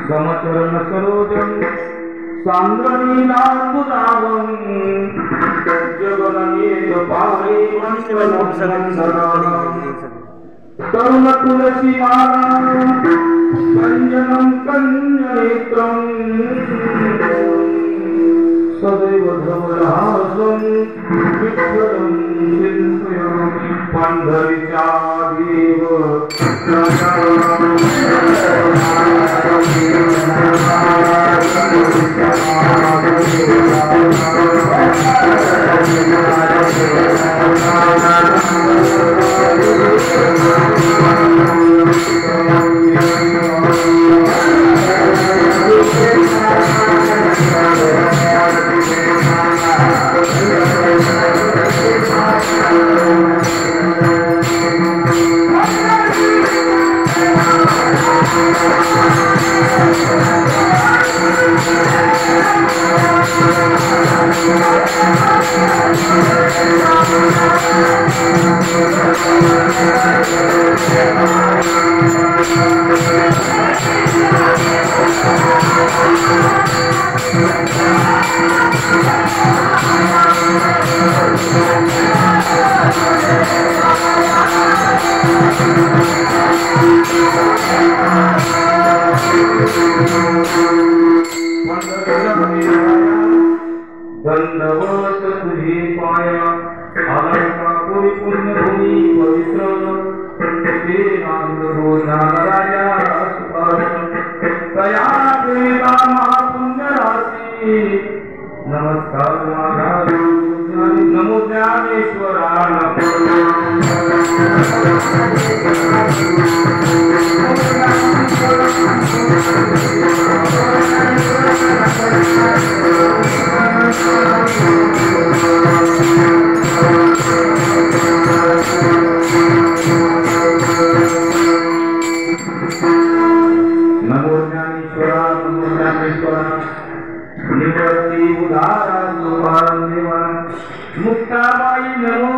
समचरण सरोजं सांद्रनीलांबुदावं जगननीत पावले तरुण तुलसी माला कंजनं कंजनेत्रं सदैव धवलहासं विठ्ठलं चिन्तयामि पंढरीचा देव दंडवत तुझी पाया अलंकापुरी पुण्यभूमी पवित्र ते नांदो नाराया तया देवा महापुण्य राशी नमस्कार माझा नमो ज्ञानेश्वरा नमो ज्ञानेश्वरा निवृत्ति उदारा सुभान देवा मुक्ताबाई नमो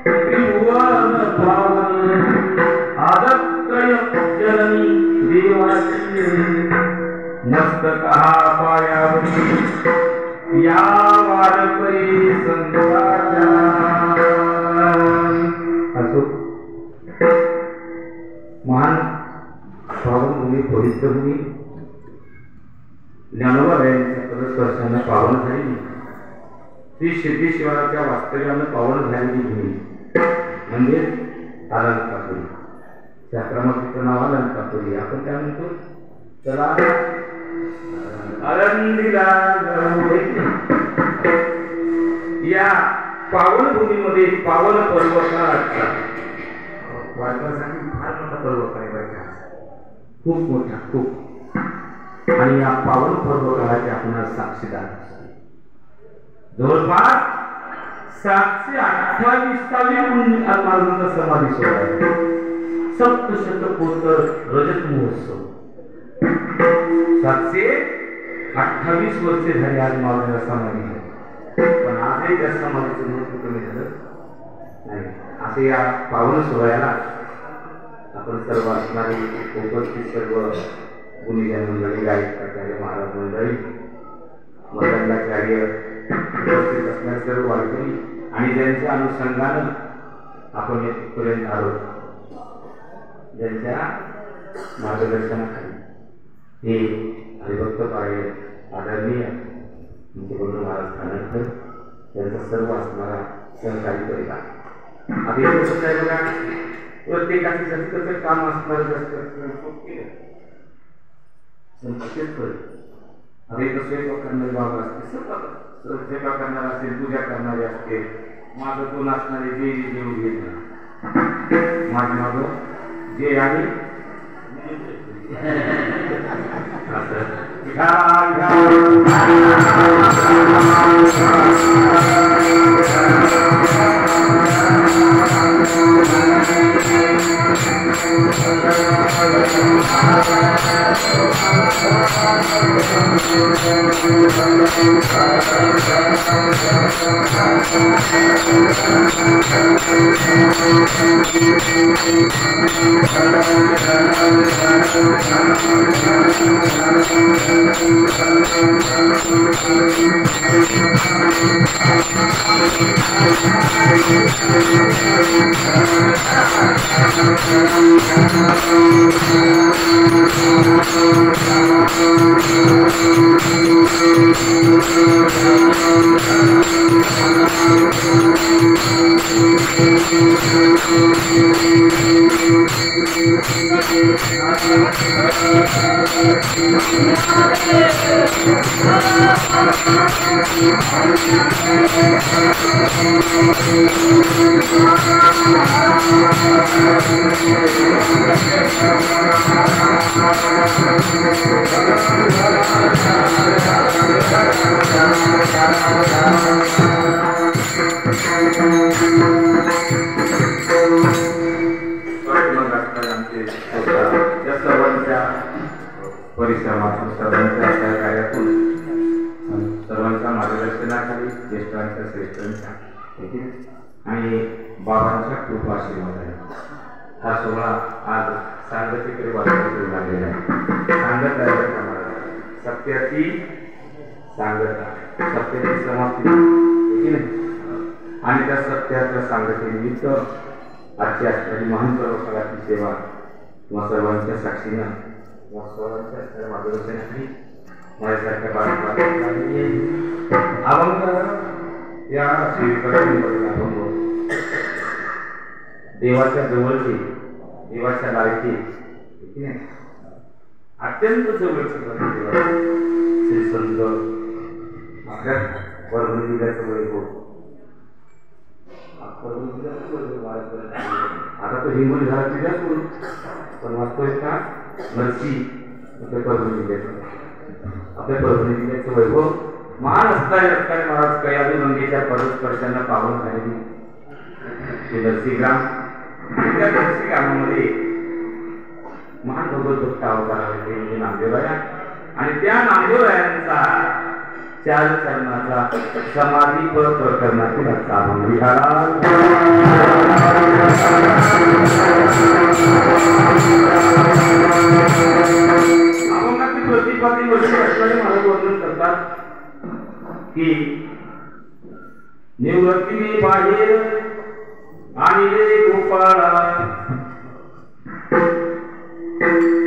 त्रिभुवन पावन आदत्तय जननी देवाची मस्तका पायावरी या वारकरी संताच्या असो महान पावनभूमी पवित्र भूमी ज्ञानोबा यांच्या पदस्पर्शाने पावन झालेली श्री सिद्धेश्वराच्या वास्तव्याने पावन झालेली भूमी म्हणजे अलंकापुरी. त्या क्रमांकाचं नाव अलंकापुरी. आपण काय म्हणतो? चला आनंदीला या पावन भूमीमध्ये पावन पर्वताचा वारकऱ्यांसाठी फार मोठा पर्वत आहे बरं का, खूप मोठा खूप. आणि या पावन पर्वताचे आपण साक्षीदार जवळपास 728वी महाराजांचा समाधी सोहळा आहे. सप्तशतकोत्तर रजत महोत्सव 728 वर्षे झाली आज महाराजांचा समाधी आहे. पण आजही त्या समाधीचं महत्व कमी झालं नाही. असे या पावन सोहळ्याला आपण सर्व असणारी उपस्थित सर्व गुणीजन मंडळी, गायक आचार्य, महाराज मंडळी, मदंडाचार्य, उपस्थित असणारे सर्व वारकरी आणि ज्यांच्या अनुषंगानं आपण येथपर्यंत आलो, ज्यांच्या मार्गदर्शनाखाली हे हरिभक्त पारायण आदरणीय गुरु महाराज खानकर यांचा सर्व असणारा सहकारी परिवार. आता कसं आहे बघा, प्रत्येकाचे जसं काम असणार स्वयंपाक करणारे बाबा असते, स्वयंपाक करणारा असेल, पूजा करणारे असते, माग कोण असणारे जे देव घेत माझ माग जे आहे परिश्रमातून सर्वांच्या सहकार्यातून सर्वांच्या मार्गदर्शनाखाली ज्येष्ठांच्या श्रेष्ठांच्या आणि बाबांच्या कृपा आशीर्वादाने हा सोहळा आज सांगतेकडे वाटण्याकडे लागलेला आहे. सांगत आहे सत्याची सांगता, सत्याची समाप्ती आणि त्या सत्याच्या सांगतेनिमित्त आजची असणारी महान सर्वकाळाची सेवा किंवा सर्वांच्या साक्षीनं सर्वांच्या मार्गदर्शनाखाली माझ्यासारख्या बाळांनी अभंग या देवाच्या जवळचे, देवाच्या लायकी अत्यंत जवळचे श्री संत आपल्या परभणी जिल्ह्याचं वैभव. आता तो हिंगोली झाला जिल्ह्यात करून पण वाचतोय का नरसी आपल्या परभणी जिल्ह्याचं, आपल्या परभणी जिल्ह्याचं वैभव महान असताना महाराज कयादू गंगेच्या परस्पर्शांना पावन झालेली ते नरसीग्राम. त्या नरसीग्रामामध्ये महान भगवत भक्त अवतार आले म्हणजे नामदेवराया आणि त्या नामदेवरायांचा चार चरणाचा समाधी प्रकरणातील अभंग लिहाळा. अभंगातील प्रतिपादी वस्तू असणारे महाराज वर्णन करतात की निवृत्तीने बाहेर आणि रे गोपाळा.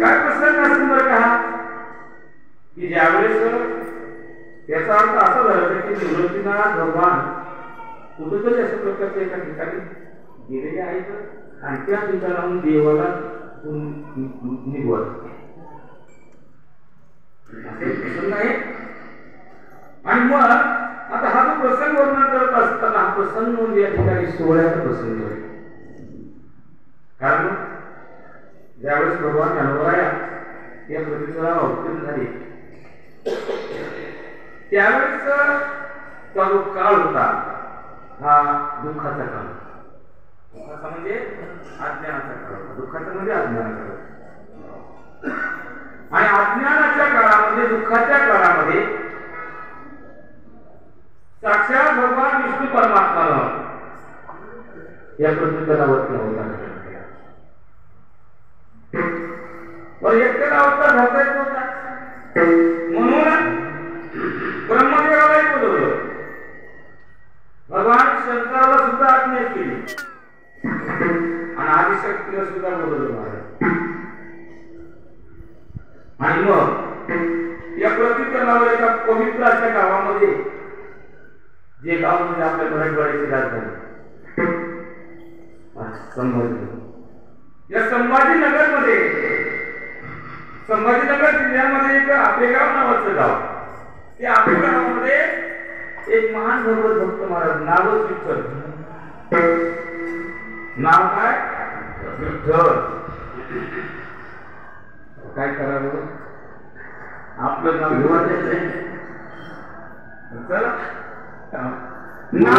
काय प्रसंग असं बरं का की ज्यावेळेस याचा अर्थ असा झाला की निवृत्तीनाथ भगवान कुठेतरी अशा प्रकारच्या एका ठिकाणी गेलेले आहेत आणि त्या ठिकाणाहून देवाला निघवत असे प्रसंग आहे. आणि मग आता हा जो प्रसंग वर्णन करत असताना हा प्रसंग म्हणजे या ठिकाणी सोहळ्याचा प्रसंग आहे. कारण ज्यावेळेस भगवान ज्ञानोबराया या पृथ्वीला अवतीर्ण झाले त्यावेळेस तो जो काळ होता हा दुःखाचा काळ. दुःखाचा म्हणजे अज्ञानाचा काळ होता. दुःखाचा म्हणजे अज्ञानाचा काळ. आणि अज्ञानाच्या काळामध्ये, दुःखाच्या काळामध्ये साक्षात भगवान विष्णू परमात्मानं या पृथ्वीला अवतीर्ण होता. एकट्याला अवतार घालता येत नव्हता म्हणून ब्रह्मदेवालाही बोलवलं. भगवान शंकराला सुद्धा आज्ञा केली आणि आदिशक्तीला सुद्धा बोलवलं महाराज. आणि मग या प्रतिकरणावर एका पवित्र अशा गावामध्ये, जे गाव म्हणजे आपल्या मराठवाड्याची राजधानी संभाजी, या संभाजीनगरमध्ये, संभाजीनगर जिल्ह्यामध्ये एक आपेगाव नावाचं गाव. त्या आपेगावामध्ये एक महान भगवत भक्त महाराज, नावच विठ्ठल. नाव काय? विठ्ठल. काय करावं? आपलं नाव घेवायचं आहे. चला नाव